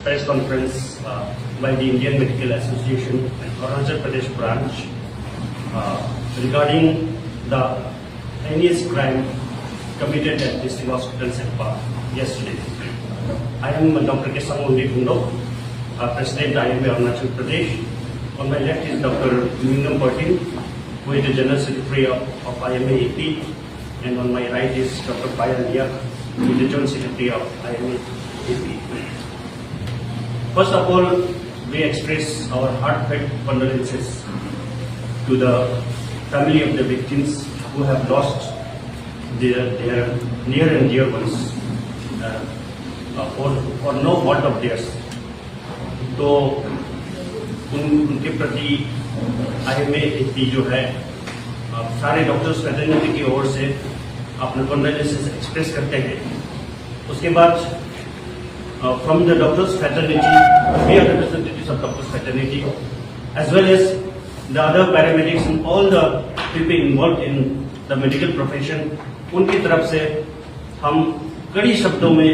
Press conference by the Indian Medical Association and Arunachal Pradesh branch regarding the heinous crime committed at District Hospital Silpa yesterday. I am Dr. Kesamundi Gundo, President IMA Arunachal Pradesh. On my left is Dr. Mingam Patil, who is the General Secretary of IMA AP, and on my right is Dr. Payal Liak, who is the Joint Secretary of IMA AP. First of all, we express our heartfelt condolences to the family of the victims who have lost their near and dear ones for no fault of theirs. तो उनके प्रति IMA AP जो है सारे doctors federation की ओर से अपने condolences express करते हैं. उसके बाद from the doctors fraternity, we are representatives of doctors fraternity, as well as the other paramedics and all the people involved in the medical profession. उनकी तरफ से हम कड़ी शब्दों में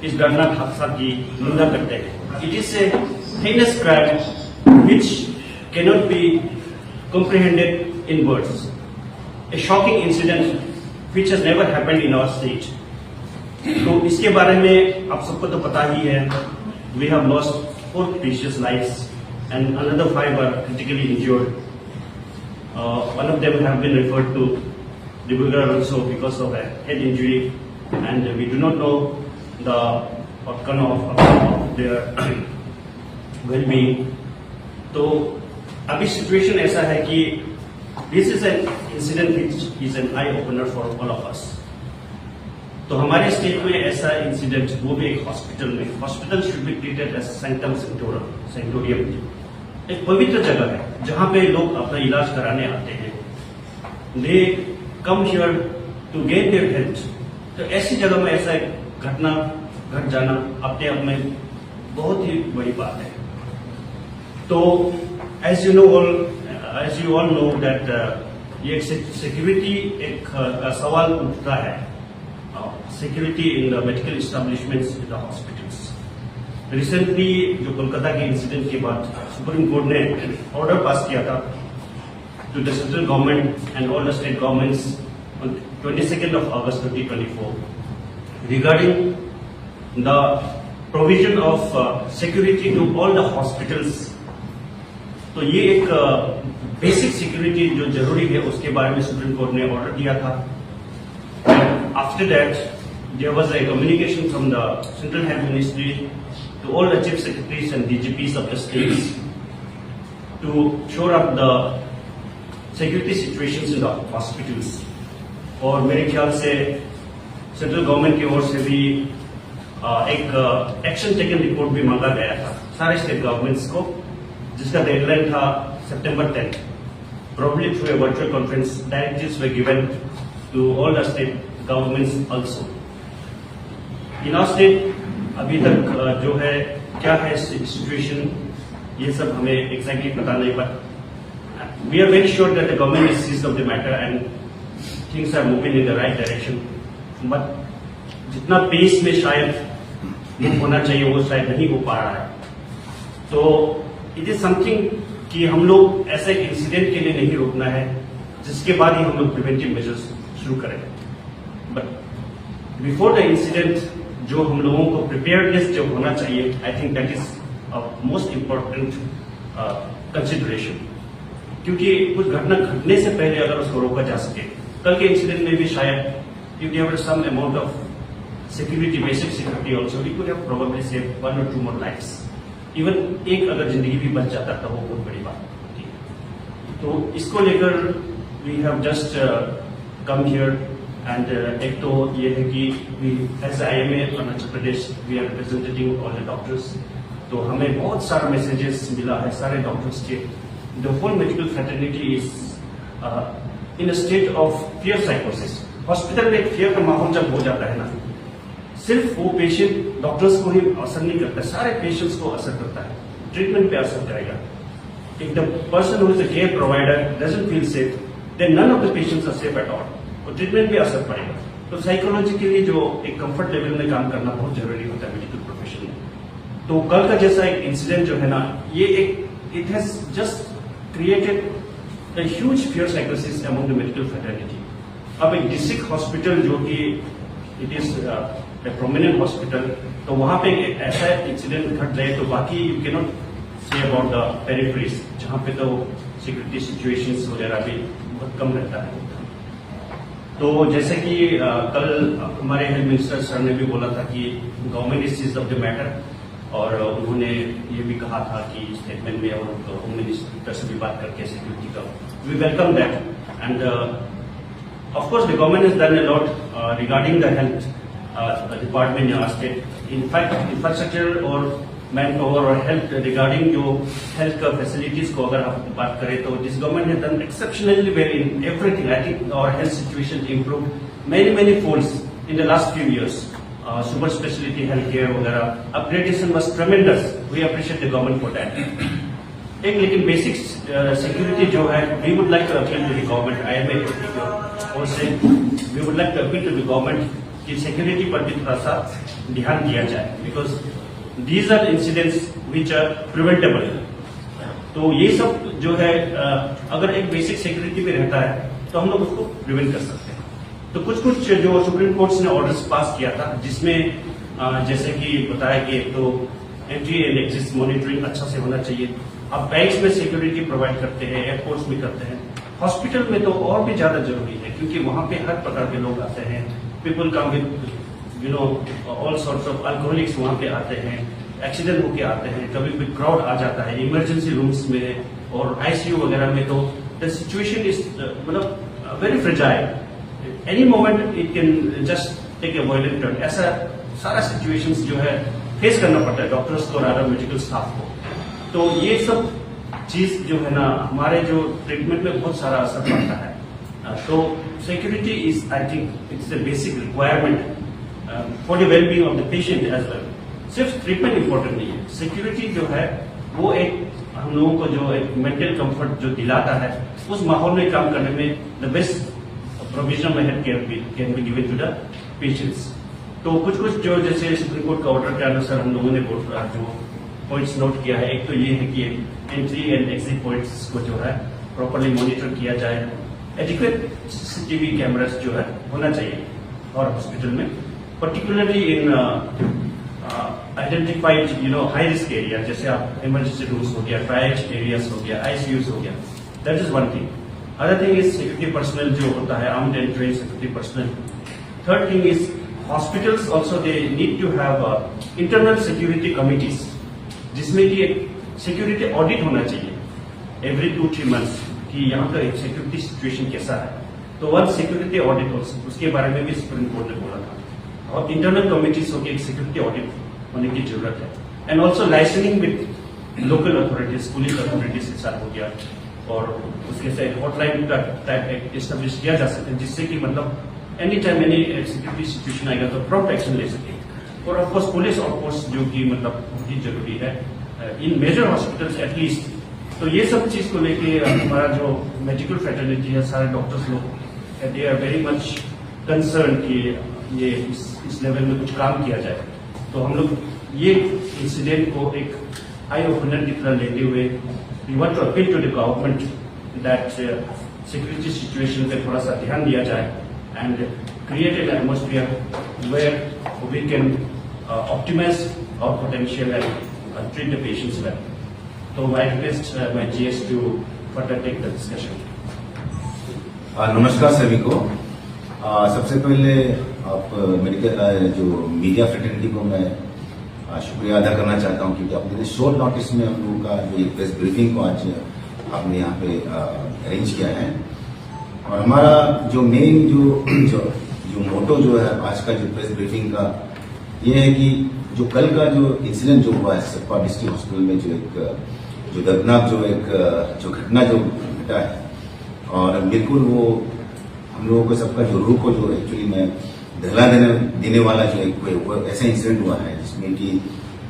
इस दर्दनाक हादसा की निंदा करते हैं. It is a heinous crime which cannot be comprehended in words. A shocking incident which has never happened in our state. तो इसके बारे में आप सबको तो पता ही है. We have lost 4 precious lives and another 5 are critically injured. One of them have been referred to Dibrugarh also because of a head injury, and we do not know the outcome of their well-being. तो अभी situation ऐसा है कि this is an incident which is an eye-opener for all of us. तो हमारे state में ऐसा incident, वो भी एक हॉस्पिटल में. Hospital should be treated as sanctum sanctorium. एक पवित्र जगह है जहां पे लोग अपना इलाज कराने आते हैं. They come here to get their health. तो ऐसी जगह में ऐसा एक घटना घट जाना अपने आप में बहुत ही बड़ी बात है. तो as you all know that ये सिक्योरिटी एक सवाल उठता है. Security in the medical establishments in the hospitals. Recently, जो कोलकाता के इंसिडेंट के बाद सुप्रीम कोर्ट ने ऑर्डर पास किया था to the central government and all the state governments on 22nd of August 2024 regarding the provision of security to all the hospitals. तो ये एक बेसिक सिक्योरिटी जो जरूरी है उसके बारे में सुप्रीम कोर्ट ने ऑर्डर दिया था. After that, there was a communication from the Central Health Ministry to all the chief secretaries and DGPs of the states to shore up the security situations in the hospitals. और मेरे ख्याल से central government की ओर से भी एक action taken report भी मांगा गया था सारे स्टेट गवर्नमेंट्स को, जिसका डेडलाइन था September 10th. Probably through a virtual conference, directives were given to all the state governments also. In our state अभी तक जो है क्या है सिचुएशन, ये सब हमें एग्जैक्टली पता नहीं. But we are very sure that the government is seized of the matter and things are moving in the right direction. But जितना पेस में शायद होना चाहिए वो शायद नहीं हो पा रहा है. तो इट इज समथिंग कि हम लोग ऐसे इंसिडेंट के लिए नहीं रोकना है जिसके बाद ही हम लोग प्रिवेंटिव मेजर्स शुरू करें. बट बिफोर द इंसिडेंट जो हम लोगों को प्रिपेयर्डनेस जो होना चाहिए, I think that is most important consideration. क्योंकि कुछ घटना घटने से पहले अगर उसको रोका जा सके, कल के इंसिडेंट में भी शायद if there was some amount of security, basic security also, we could have probably saved 1 or 2 more lives. Even एक अगर जिंदगी भी बच जाता तो वो बहुत बड़ी बात होती है. तो इसको लेकर we have just come here. And एक तो ये है कि as IMA Arunachal Pradesh we are representing all the doctors. तो हमें बहुत सारा मैसेजेस मिला है सारे डॉक्टर्स के. The whole medical fraternity is in a state of fear साइकोसिस. हॉस्पिटल में एक फियर का माहौल जब हो जाता है ना, सिर्फ वो पेशेंट डॉक्टर्स को ही असर नहीं करता, सारे पेशेंट्स को असर करता है. ट्रीटमेंट पे असर करेगा. If the person who is a care provider doesn't feel safe, then none of the patients are safe at all. तो ट्रीटमेंट भी असर पड़ेगा. तो साइकोलॉजी के लिए जो एक कंफर्ट लेवल में काम करना बहुत जरूरी होता है मेडिकल प्रोफेशन में. तो कल का जैसा एक इंसिडेंट जो है ना, ये एक it has just created a huge fear psychosis among the medical fraternity. अब एक डिस्ट्रिक्ट हॉस्पिटल जो कि it is a prominent hospital, तो वहां पे एक ऐसा इंसिडेंट घट जाए तो बाकी you can not say about the peripheries, जहां पे तो सिक्योरिटी सिचुएशंस वगैरह भी बहुत कम रहता है। तो जैसे कि कल हमारे हेल्थ मिनिस्टर सर ने भी बोला था कि government is seize of the matter, और उन्होंने ये भी कहा था कि स्टेटमेंट में, और होम मिनिस्टर से भी बात करके सिक्योरिटी का, we welcome that and of course the government has done a lot regarding the health department in our state. In fact infrastructure और मैन पावर और हेल्थ रिगार्डिंग जो हेल्थ का फैसिलिटीज को अगर आप बात करें तो this government has done exceptionally well in everything. I think our health situation improve many folds in the last few years. Super speciality health care वगैरह upgradation was ट्रेमेंडस, we appreciate the government for that. एक लेकिन basic security जो है, we would like to appeal to the government, IMA और से we would like to appeal to the government कि security पर भी थोड़ा सा ध्यान दिया जाए, because these are incidents which are preventable. तो ये सब जो है अगर एक बेसिक सिक्योरिटी भी रहता है तो हम लोग उसको प्रिवेंट कर सकते हैं। तो कुछ जो सुप्रीम कोर्ट ने ऑर्डर्स पास किया था, जिसमें जैसे कि बताया कि एक तो एंट्री एंड एग्जिट मॉनिटरिंग अच्छा से होना चाहिए। अब बैंक्स में सिक्योरिटी प्रोवाइड करते हैं, एयरपोर्ट्स में करते हैं, हॉस्पिटल में तो और भी ज्यादा जरूरी है, क्योंकि वहां पे हर प्रकार के लोग आते हैं। People come with all sorts of alcoholics वहां पे आते हैं, एक्सीडेंट होके आते हैं, कभी भी क्राउड आ जाता है इमरजेंसी रूम्स में और ICU वगैरह में। तो द सिचुएशन इज मतलब very fragile, any moment it can just take a violent turn. ऐसा सारा सिचुएशंस जो है फेस करना पड़ता है डॉक्टर्स को और अदर मेडिकल स्टाफ को। तो ये सब चीज जो है ना, हमारे जो ट्रीटमेंट में बहुत सारा असर पड़ता है। तो security is, I think it's a basic requirement for the wellbeing of the patient as well. सिर्फ ट्रीटमेंट इंपॉर्टेंट नहीं है, सिक्योरिटी जो है वो एक हम लोगों को जो एक मेंटल कंफर्ट जो दिलाता है, उस माहौल में काम करने में द बेस्ट प्रोविजन में health care can be given to the patients. तो कुछ जो जैसे सुप्रीम कोर्ट का ऑर्डर के अनुसार हम लोगों ने जो पॉइंट्स नोट किया है, एक तो ये है कि एंट्री एंड एग्जिट पॉइंट्स को जो है प्रॉपर्ली मॉनिटर किया जाए, एडिक्वेट CCTV कैमरास जो है होना चाहिए और हॉस्पिटल में, particularly in identified high risk area, जैसे आप इमरजेंसी रूम्स हो गया, ट्रायज एरियाज हो गया, ICUs हो गया। That is one thing. Other thing is security personnel जो होता है, armed and trained security personnel. Third thing is hospitals also they need to have internal security committees, जिसमें कि एक सिक्योरिटी ऑडिट होना चाहिए एवरी 2-3 मंथ्स कि यहाँ का सिक्योरिटी सिचुएशन कैसा है। तो वन सिक्योरिटी ऑडिट उसके बारे में भी सुप्रीम कोर्ट ने बोला था, और इंटरनल कमिटीज होकर एक सिक्योरिटी ऑडिट होने की जरूरत है। And also licensing with local authorities, police authorities के साथ हो गया, और उसके साथ हॉटलाइन का टाइप एस्टेब्लिश किया जा सके, जिससे कि मतलब any time any security situation आएगा तो प्रॉम्प्ट एक्शन ले सके। और ऑफकोर्स पुलिस ऑफकोर्स जो कि मतलब बहुत ही जरूरी है इन मेजर हॉस्पिटल्स एटलीस्ट। तो ये सब चीज को लेके हमारा जो मेडिकल फ्रेटर्निटी है, सारे डॉक्टर्स लोग they are very much concern कि ये इस लेवल में कुछ काम किया जाए। तो हम लोग ये इंसिडेंट को एक आई ओपनर की तरह लेते हुए we want to appeal to the government that security situation पे थोड़ा सा ध्यान दिया जाए and create an atmosphere where we can optimize our potential and treat the patients well. So I request my GS to further take the discussion. नमस्कार सभी को। सबसे पहले आप मेडिकल जो मीडिया फ्रेटर्निटी को मैं शुक्रिया अदा करना चाहता हूं, क्योंकि आपने शॉर्ट नोटिस में हम लोगों का जो प्रेस ब्रीफिंग को आज आपने यहाँ पे अरेंज किया है। और हमारा जो मेन जो मोटो जो है आज का जो प्रेस ब्रीफिंग का ये है कि जो कल का जो इंसिडेंट जो हुआ है सपा डिस्ट्रिक्ट हॉस्पिटल में, जो दर्दनाक जो घटना जो घटा है, और बिल्कुल वो हम लोगों को सबका जो रूह को जो एक्चुअली में दहला देने वाला जो एक ऐसा इंसिडेंट हुआ है, जिसमें कि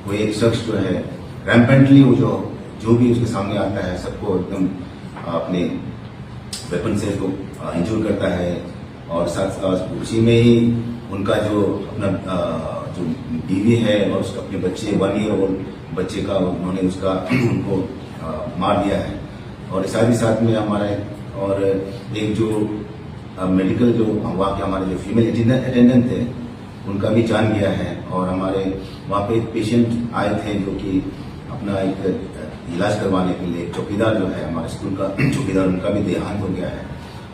कोई एक शख्स जो है रैम्पेंटली वो जो भी उसके सामने आता है सबको एकदम अपने वेपन से उसको इंजूर करता है, और साथ उसी में ही उनका जो अपना जो जो बीवी है और उसका अपने बच्चे 1 ईयर ओल्ड बच्चे का उन्होंने उसका उनको मार दिया है। और साथ ही साथ में हमारा और एक जो मेडिकल जो वहाँ के हमारे जो फीमेल अटेंडेंट थे उनका भी जान गया है। और हमारे वहाँ पे एक पेशेंट आए थे जो कि अपना एक इलाज करवाने के लिए चौकीदार जो है हमारे स्कूल का चौकीदार उनका भी देहांत हो गया है।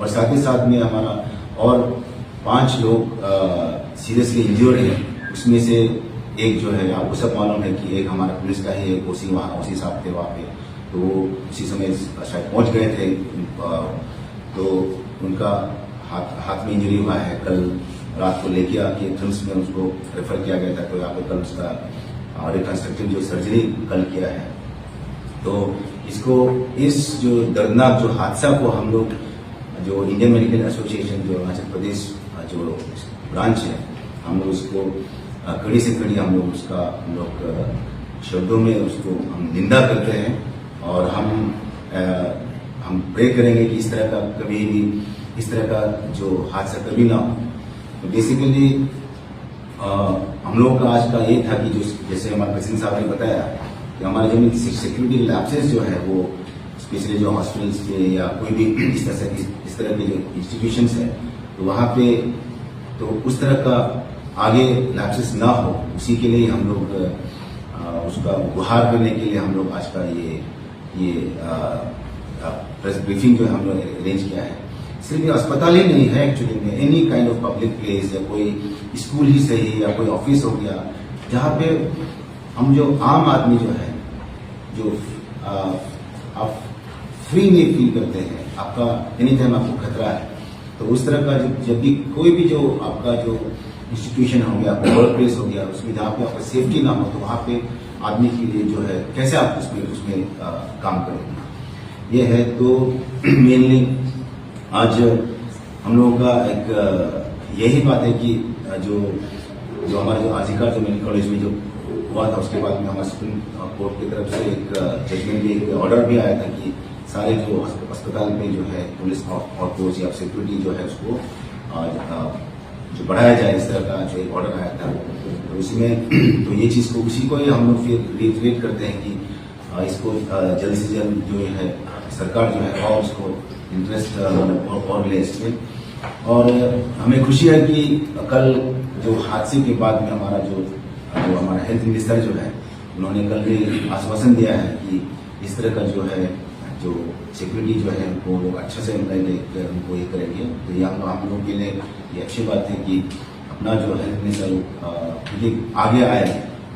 और साथ ही साथ में हमारा और 5 लोग सीरियसली इंजर्ड हैं। उसमें से एक जो है आपको सब मालूम है कि एक हमारा पुलिस का ही एक ओसी साहब थे वहाँ पे, तो वो उसी समय शायद पहुँच गए थे। तो उनका हाथ में इंजरी हुआ है। कल रात को लेके आके ट्रिम्स में उसको रेफर किया गया था। तो यहाँ पे कल उसका रिकंस्ट्रक्टिव जो सर्जरी कल किया है। तो इसको इस जो दर्दनाक जो हादसा को हम लोग जो इंडियन मेडिकल एसोसिएशन जो अरुणाचल प्रदेश जो ब्रांच है हम लोग उसको कड़ी से कड़ी हम लोग शब्दों में उसको हम निंदा करते हैं। और हम प्रे करेंगे कि इस तरह का कभी भी इस तरह का जो हादसा कभी ना हो। तो बेसिकली हम लोगों का आज का ये था कि जो जैसे हमारे प्रेसिडेंट साहब ने बताया कि हमारे जो सिक्योरिटी लैप्सेस जो है वो स्पेशली जो हॉस्पिटल्स के या कोई भी इस तरह के जो इंस्टीट्यूशंस हैं तो वहाँ पे तो उस तरह का आगे लैप्सेस ना हो उसी के लिए हम लोग उसका गुहार करने के लिए हम लोग आज का ये प्रेस ब्रीफिंग जो हम लोग अरेंज किया है। सिर्फ ये अस्पताल ही नहीं है, एक्चुअली में any kind of public place या कोई स्कूल ही सही या कोई ऑफिस हो गया जहाँ पे हम जो आम आदमी जो है जो आप फ्री नहीं फील करते हैं, आपका एनी टाइम आपको खतरा है, तो उस तरह का जब भी कोई भी जो आपका जो इंस्टीट्यूशन हो गया, आपका वर्क प्लेस हो गया, उसमें जहाँ पे आपका सेफ्टी ना हो तो वहाँ पे आदमी के लिए जो है कैसे आप उसमें काम करेंगे। ये है तो मेनली आज हम लोगों का एक यही बात है कि जो हमारा जो आजिका जो मेडिकल कॉलेज में जो हुआ था उसके बाद में हमारे सुप्रीम कोर्ट की तरफ से एक जजमेंट भी एक ऑर्डर भी आया था कि सारे जो अस्पताल में जो है पुलिस और फोर्स या सिक्योरिटी जो है उसको जो बढ़ाया जाए, इस तरह का जो एक ऑर्डर आया था। तो इसमें तो ये चीज़ को उसी को ही हम लोग फिर रिट्रेट करते हैं कि इसको जल्द से जल्द जो है सरकार जो है और उसको इंटरेस्ट और ले इसमें। और हमें खुशी है कि कल जो हादसे के बाद में हमारा जो हमारा हेल्थ मिनिस्टर जो है उन्होंने कल भी आश्वासन दिया है कि इस तरह का जो है जो सिक्योरिटी जो है उनको लोग अच्छा से उनको ये करेंगे। तो ये हम लोगों के लिए ये अच्छी बात है कि अपना जो हेल्थ मिनिस्टर आगे आए,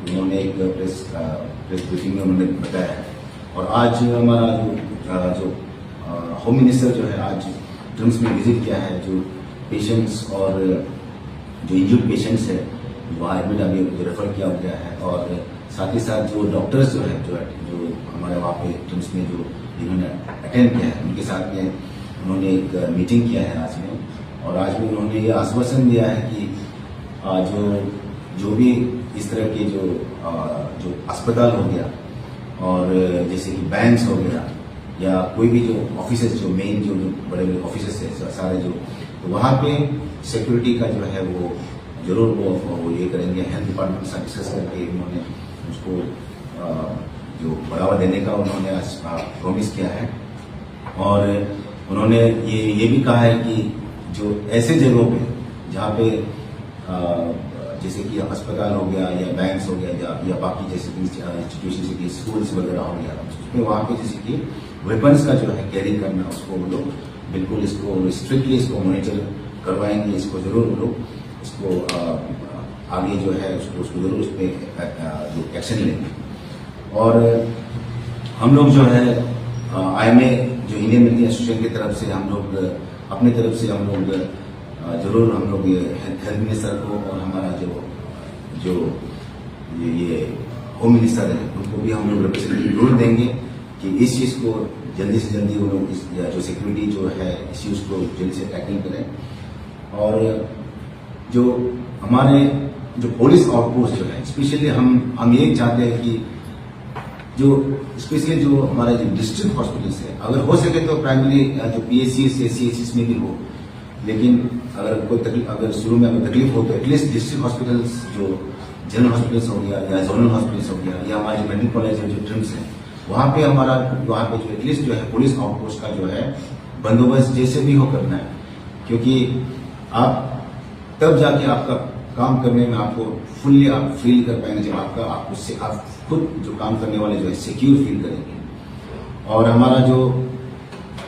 उन्होंने एक प्रेस ब्रीफिंग में उन्होंने बताया है। और आज हमारा जो होम मिनिस्टर जो है आज ट्रिम्स में विजिट किया है, जो पेशेंट्स और जो इंजर्ड पेशेंट्स है वहाँ एडमिट अभी रेफर किया गया है। और साथ ही साथ जो डॉक्टर्स जो है जो हमारे वहाँ पे ट्रिम्स में जो जिन्होंने अटेंड किया है उनके साथ में उन्होंने एक मीटिंग किया है आज में। और आज भी उन्होंने ये आश्वासन दिया है कि जो भी इस तरह के जो अस्पताल हो गया और जैसे कि बैंक्स हो गया या कोई भी जो ऑफिसेस जो मेन जो बड़े बड़े ऑफिसेस है सारे जो, तो वहाँ पे सिक्योरिटी का जो है वो जरूर वो ये करेंगे। हेल्थ डिपार्टमेंट से डिस्कस करके उन्होंने उसको जो बढ़ावा देने का उन्होंने आज प्रॉमिस किया है। और उन्होंने ये भी कहा है कि जो ऐसे जगहों पे जहाँ पे जैसे कि अस्पताल हो गया या बैंक्स हो गया या बाकी जैसे इंस्टीट्यूशन जैसे कि स्कूल्स वगैरह हो गया, उसमें वहाँ पे जैसे कि वेपन्स का जो है कैरी करना उसको वो लोग बिल्कुल इसको स्ट्रिक्टली इसको मॉनिटर करवाएंगे। इसको जरूर वो लोग इसको आगे जो है उसको जरूर उस पर जो एक्शन लेंगे। और हम लोग जो है IMA जो इंडियन मेडिकल एसोसिएशन की तरफ से हम लोग अपनी तरफ से हम लोग जरूर हम लोग हेल्थ मिनिस्टर को और हमारा जो ये होम मिनिस्टर है उनको भी हम लोग रिप्रेजेंटेटिव जरूर देंगे कि इस चीज़ को जल्दी से जल्दी वो लोग जो सिक्योरिटी जो है इस चीज़ को जल्दी से टैकल करें। और जो हमारे जो पुलिस आउटपोस्ट जो है स्पेशली हम ये चाहते हैं कि जो स्पेशली जो हमारे जो डिस्ट्रिक्ट हॉस्पिटल्स है अगर हो सके तो प्राइमरी जो PHCs या CHCs में भी हो, लेकिन अगर कोई तकलीफ अगर शुरू में अगर तकलीफ हो तो एटलीस्ट डिस्ट्रिक्ट हॉस्पिटल्स जो जनरल हॉस्पिटल्स हो गया या जोनल हॉस्पिटल्स हो गया या हमारे मेडिकल कॉलेज है जो ट्रिम्स है, वहाँ पे वहाँ पे जो एटलीस्ट जो है पुलिस आउटपोस्ट का जो है बंदोबस्त जैसे भी हो करना है, क्योंकि आप तब जाके आपका काम करने में आपको फुल्ली आप फील कर पाएंगे जब आप खुद जो काम करने वाले जो है सिक्योर फील करेंगे। और हमारा जो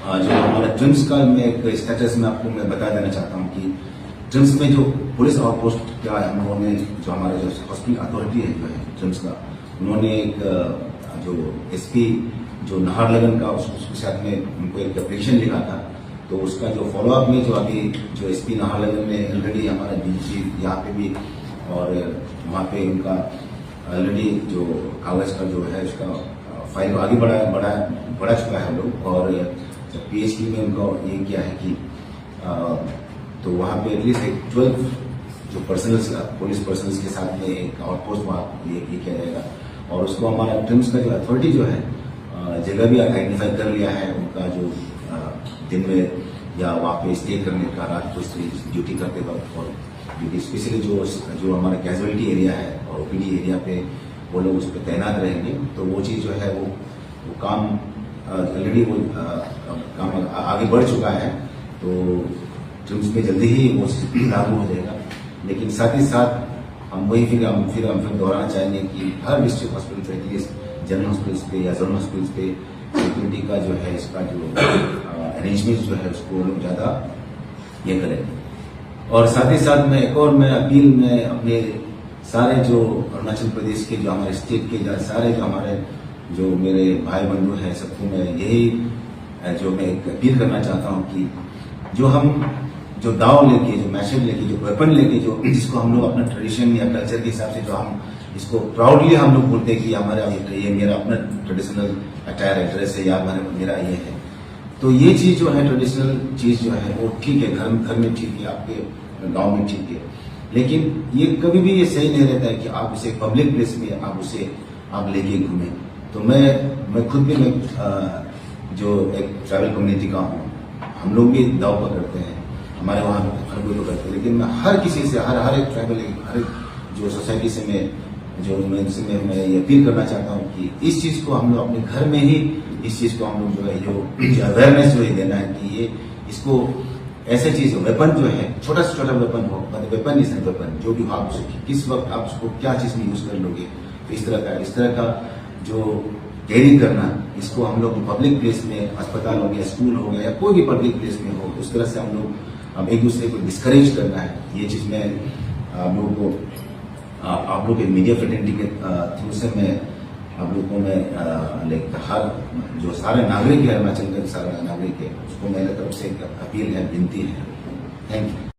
हमारा ट्रिम्स का मैं एक स्टेटस में आपको मैं बता देना चाहता हूँ कि ट्रिम्स में जो पुलिस आउटपोस्ट का हम लोगों ने जो हमारे जो हॉस्पिटल अथॉरिटी है जो है ट्रिम्स का, उन्होंने एक जो एसपी जो नाहरलगन का उसके साथ में उनको एक एप्लीकेशन लिखा था, तो उसका जो फॉलोअप में जो अभी जो एसपी नाहरलगन ने ऑलरेडी हमारा डीजी यहाँ पे भी और वहाँ पे उनका ऑलरेडी जो कागज का जो है उसका फाइल आगे बढ़ा चुका है हम लोग। और जब पीएचडी में उनको ये किया है कि तो वहाँ पे एटलीस्ट एक 12 जो पर्सनल्स पुलिस पर्सनल्स के साथ में एक आउटपोस्ट वहाँ ये किया जाएगा। और उसको हमारा ट्रिम्स का जो अथॉरिटी जो है जगह भी आइडेंटिफाई कर लिया है, उनका जो दिन में या वहाँ पे स्टे करने का रात को ड्यूटी करते वक्त, और ड्यूटी स्पेशली जो हमारा कैजुअलिटी एरिया है और ओपीडी एरिया पे वो लोग उस पर तैनात रहेंगे। तो वो चीज़ जो है वो काम ऑलरेडी वो काम आगे बढ़ चुका है, तो ट्रिम्स में जल्दी ही वो लागू हो जाएगा। लेकिन साथ ही साथ हम फिर दोहराना चाहेंगे कि हर डिस्ट्रिक्ट हॉस्पिटल पे एटलीस्ट जनरल हॉस्पिटल्स पे या जोनल हॉस्पिटल्स पे सिक्योरिटी का जो है इसका जो अरेंजमेंट जो है उसको लोग ज़्यादा ये करें। और साथ ही साथ मैं अपील में अपने सारे जो अरुणाचल प्रदेश के जो हमारे स्टेट के सारे जो हमारे जो मेरे भाई बंधु हैं सबको मैं यही जो मैं एक अपील करना चाहता हूँ कि जो दाव लेके जो मैशेज लेके जो वेपन लेके जो जिसको हम लोग अपना ट्रेडिशन या कल्चर के हिसाब से जो हम इसको प्राउडली हम लोग बोलते हैं कि हमारा ये मेरा अपना ट्रेडिशनल अटायर है, ड्रेस है या मेरा ये है, तो ये चीज जो है ट्रेडिशनल चीज जो है वो ठीक है, घर में ठीक है, आपके गांव में ठीक है, लेकिन ये कभी भी ये सही नहीं रहता है कि आप उसे पब्लिक प्लेस में आप लेके घूमें। तो मैं खुद भी जो एक ट्राइबल कम्युनिटी का हूँ, हम लोग भी दाव पकड़ते हैं, हमारे वहाँ हर कोई लोग करते हैं, लेकिन मैं हर किसी से हर एक ट्राइबल हर एक जो सोसाइटी से मैं ये अपील करना चाहता हूँ कि इस चीज को हम लोग अपने घर में ही इस चीज को हम लोग जो है जो अवेयरनेस जो है देना है कि ये इसको ऐसे चीज वेपन जो है छोटा से छोटा वेपन हो, वेपन इज वेपन जो भी हो, आप किस वक्त आप उसको क्या चीज में यूज कर लोगे, तो इस तरह का जो कैरी करना, इसको हम लोग पब्लिक प्लेस में अस्पताल हो गया, स्कूल हो गया या कोई भी पब्लिक प्लेस में हो, उस तरह से हम एक दूसरे को डिस्करेज करना है। ये चीज मैं आप लोग के मीडिया फ्रेटर्निटी के थ्रू से मैं आप लोगों को मैं हर जो सारे नागरिक है अरुणाचल के सारे नागरिक है उसको मेरे तरफ से अपील है, विनती है। Thank you.